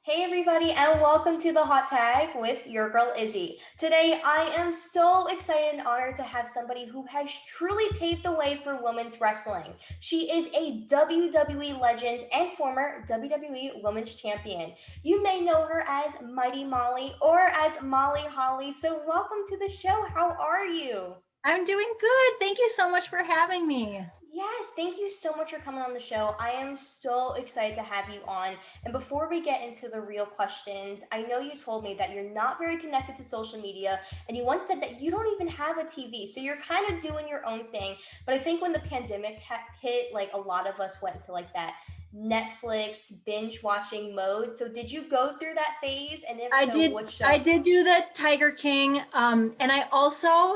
Hey everybody, and welcome to the Hot Tag with your girl Izzy. Today, I am so excited and honored to have somebody who has truly paved the way for women's wrestling. She is a WWE legend and former WWE Women's Champion. You may know her as Mighty Molly or as Molly Holly. So, welcome to the show. How are you? I'm doing good. Thank you so much for having me. Yes, thank you so much for coming on the show. I am so excited to have you on. And before we get into the real questions, I know you told me that you're not very connected to social media, and you once said that you don't even have a TV. So you're kind of doing your own thing. But I think when the pandemic hit, like a lot of us went into like that Netflix binge watching mode. So did you go through that phase? And if I so, did what I show? did do the Tiger King. And I also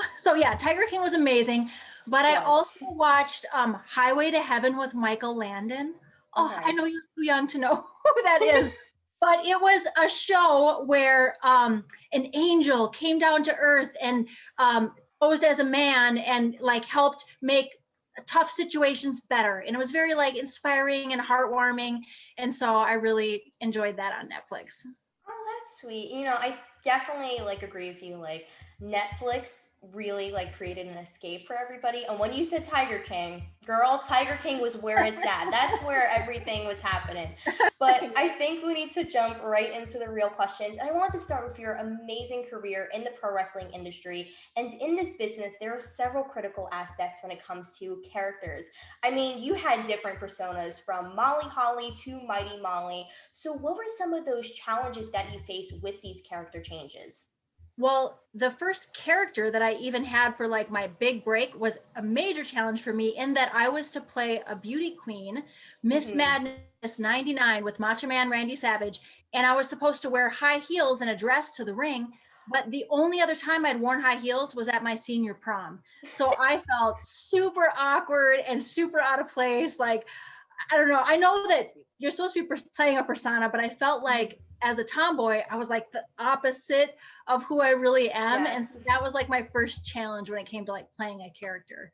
Tiger King was amazing, but It I was. also watched Highway to Heaven with Michael Landon. Oh, I Okay. know you're too young to know who that is, but it was a show where an angel came down to earth and posed as a man and like helped make tough situations better. And it was very like inspiring and heartwarming. And so I really enjoyed that on Netflix. Oh, that's sweet. I definitely like agree with you. Like Netflix really like created an escape for everybody. And when you said Tiger King, girl, Tiger King was where it's at. That's where everything was happening. But I think we need to jump right into the real questions. And I want to start with your amazing career in the pro wrestling industry. And in this business, there are several critical aspects when it comes to characters. I mean, you had different personas from Molly Holly to Mighty Molly. So, what were some of those challenges that you faced with these character changes? Well, the first character that I even had for like my big break was a major challenge for me in that I was to play a beauty queen, Miss Hmm. Madness 99 with Macho Man Randy Savage, and I was supposed to wear high heels and a dress to the ring, but the only other time I'd worn high heels was at my senior prom. So I felt super awkward and super out of place. Like I don't know. I know that you're supposed to be playing a persona, but I felt like as a tomboy, I was like the opposite of who I really am. And Yes. so that was like my first challenge when it came to like playing a character.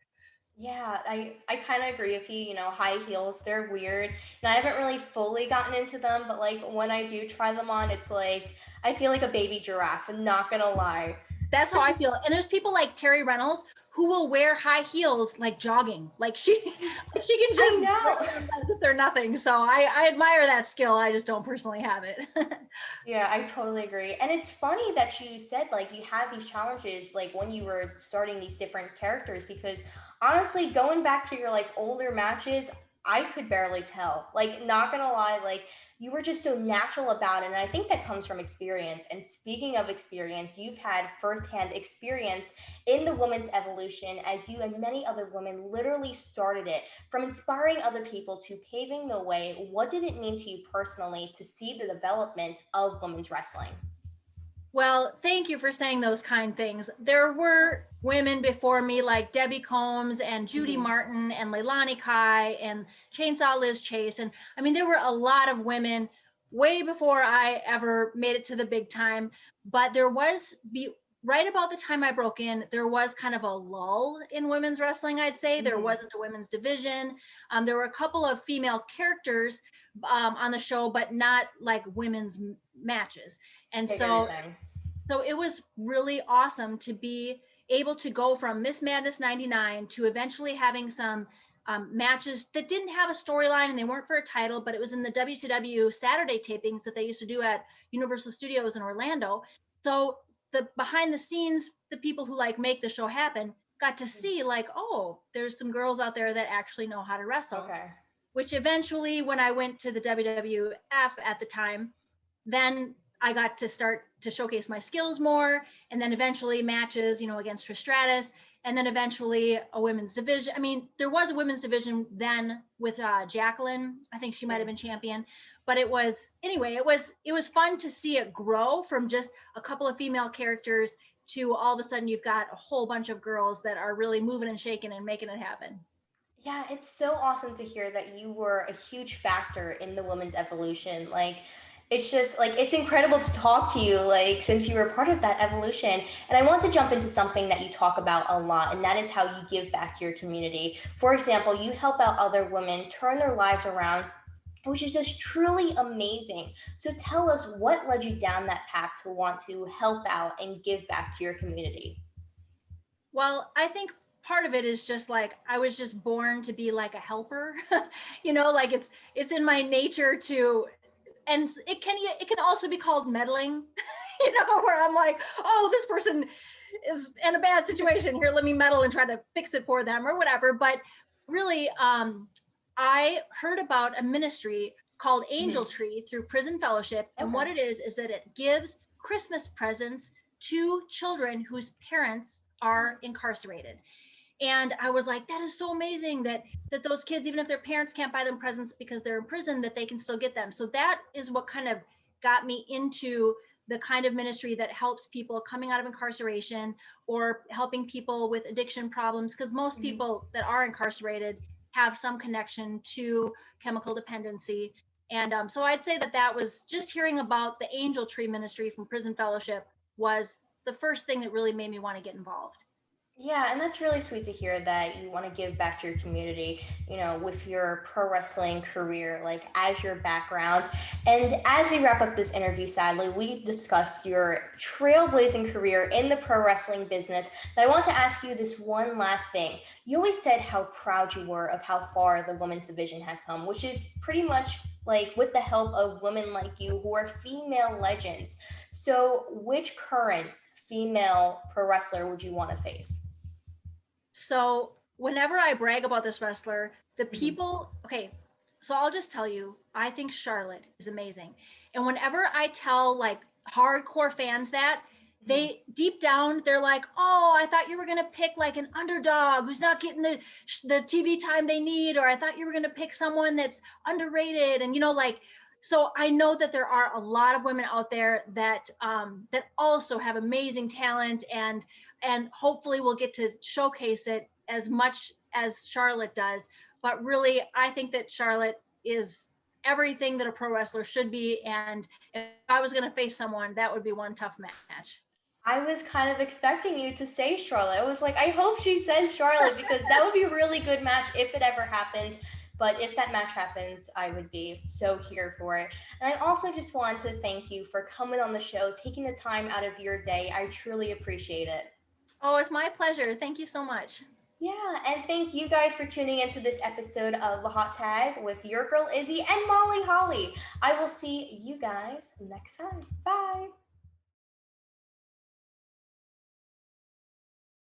Yeah, I kind of agree with you. High heels, they're weird. And I haven't really fully gotten into them, but like when I do try them on, it's like I feel like a baby giraffe, I'm not gonna lie. That's how I feel. And there's people like Terry Reynolds who will wear high heels like jogging. Like she can I just break know. them as if they're nothing. So I admire that skill. I just don't personally have it. Yeah, I totally agree. And it's funny that you said like you had these challenges like when you were starting these different characters because honestly, going back to your like older matches, I could barely tell. Like not gonna lie, like you were just so natural about it. And I think that comes from experience. And speaking of experience, you've had firsthand experience in the women's evolution as you and many other women literally started it. From inspiring other people to paving the way, what did it mean to you personally to see the development of women's wrestling? Well, thank you for saying those kind things. There were Yes. women before me like Debbie Combs and Judy Hmm. Martin and Leilani Kai and Chainsaw Liz Chase. And I mean, there were a lot of women way before I ever made it to the big time. But right about the time I broke in, there was kind of a lull in women's wrestling, I'd say. There Hmm. wasn't a women's division. There were a couple of female characters on the show, but not like women's matches. And I get what you're so saying. so it was really awesome to be able to go from Miss Madness 99 to eventually having some matches that didn't have a storyline and they weren't for a title, but it was in the WCW Saturday tapings that they used to do at Universal Studios in Orlando. So the behind the scenes, the people who like make the show happen got to see like, oh, there's some girls out there that actually know how to wrestle, Okay. which eventually when I went to the WWF at the time, then I got to start to showcase my skills more, and then eventually matches, against Trish Stratus, and then eventually a women's division. I mean, there was a women's division then with Jacqueline. I think she might have Hmm. been champion, but it was anyway. It was fun to see it grow from just a couple of female characters to all of a sudden you've got a whole bunch of girls that are really moving and shaking and making it happen. Yeah, it's so awesome to hear that you were a huge factor in the women's evolution. Like, it's just like it's incredible to talk to you, like, since you were part of that evolution. And I want to jump into something that you talk about a lot, and that is how you give back to your community. For example, you help out other women turn their lives around which is just truly amazing. So tell us, what led you down that path to want to help out and give back to your community? Well, I think part of it is just like I was just born to be like a helper. Like it's in my nature to, and it can also be called meddling, where I'm like, oh, this person is in a bad situation here, let me meddle and try to fix it for them or whatever. But really, I heard about a ministry called Angel Mhm. Tree through Prison Fellowship, and Okay. what it is that it gives Christmas presents to children whose parents are incarcerated. And I was like, that is so amazing that those kids, even if their parents can't buy them presents because they're in prison, that they can still get them. So that is what kind of got me into the kind of ministry that helps people coming out of incarceration or helping people with addiction problems, because most Mhm. people that are incarcerated have some connection to chemical dependency. And so I'd say that was just hearing about the Angel Tree ministry from Prison Fellowship was the first thing that really made me want to get involved. Yeah, and that's really sweet to hear that you want to give back to your community, with your pro wrestling career, like as your background. And as we wrap up this interview, sadly, we discussed your trailblazing career in the pro wrestling business. But I want to ask you this one last thing. You always said how proud you were of how far the women's division had come, which is pretty much like with the help of women like you who are female legends. So, which current female pro wrestler would you want to face? So whenever I brag about this wrestler, the Mhm. people, okay, so I'll just tell you, I think Charlotte is amazing. And whenever I tell like hardcore fans that, Mhm. they deep down they're like, "Oh, I thought you were going to pick like an underdog who's not getting the TV time they need, or I thought you were going to pick someone that's underrated." And like, so I know that there are a lot of women out there that also have amazing talent, and hopefully we'll get to showcase it as much as Charlotte does. But really, I think that Charlotte is everything that a pro wrestler should be. And if I was going to face someone, that would be one tough match. I was kind of expecting you to say Charlotte. I was like, I hope she says Charlotte because that would be a really good match if it ever happens. But if that match happens, I would be so here for it. And I also just want to thank you for coming on the show, taking the time out of your day. I truly appreciate it. Oh, it's my pleasure. Thank you so much. Yeah, and thank you guys for tuning into this episode of The Hot Tag with your girl Izzy and Molly Holly. I will see you guys next time. Bye.